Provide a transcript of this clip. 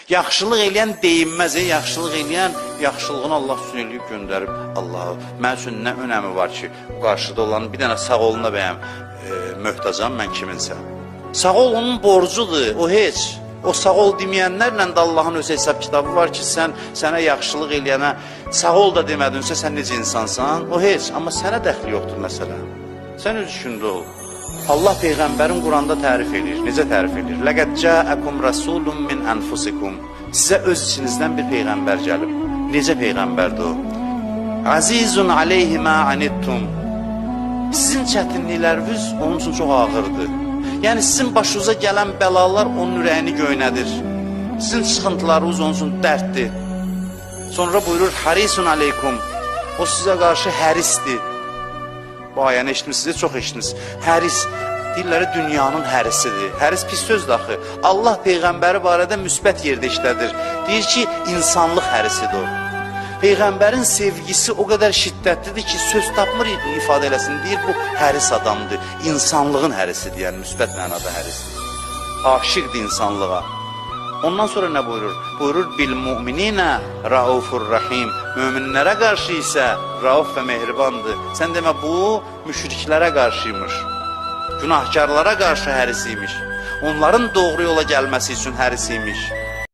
Yaxşılıq eləyən deyinməz, yaxşılıq eləyən yaxşılığını Allah üçün eləyib göndərib. Allahı. Mən üçün nə önəmi var ki, qarşıda olan bir dənə sağ oluna bəyəm möhtacam mən kiminsə. Sağ ol onun borcudur, o heç. O sağ ol deməyənlərlə də Allahın öz hesab kitabı var ki, sənə yaxşılıq eləyənə sağ ol da demədinsə, sən necə insansan, o heç. Amma sənə dəxli yoxdur məsələn. Sən öz işində ol. Allah Peyğəmbərin Quranda tərif edir. Necə tərif edir? Ləqəd cəəkum rasulun min anfusikum. Sizə öz içinizdən bir Peyğəmbər gəlib. Necə Peyğəmbərdir o? Azizun aleyhi mə anittum. Sizin çətinlikləriniz onun üçün çox ağırdır. Yəni sizin başınıza gələn bəlalar onun ürəyini göynədir. Sizin sıxıntılarınız onun üçün dərddir. Sonra buyurur, harisun aleykum. O sizə qarşı hərisdir. Bu ayəni eşitmişsiniz, çox eşitmişsiniz. Həris, deyirləri dünyanın hərisidir. Həris pis sözdür axı. Allah Peyğəmbəri barədə müsbət yerdə işlədir. Deyir ki, insanlıq hərisidir o. Peyğəmbərin sevgisi o qədər şiddətlidir ki, söz tapmır ifadə eləsin. Deyir, bu həris adamdır. İnsanlığın hərisidir, yəni müsbət mənada hərisdir. Aşiqdir insanlığa. Ondan sonra nə buyurur? Buyurur, bil-mu'mininə raufur rahim. Möminlərə qarşı isə rauf və mehribandır. Sən demə, bu müşriklərə qarşıymış. Günahkarlara qarşı hərisiymiş. Onların doğru yola gəlməsi üçün hərisiymiş.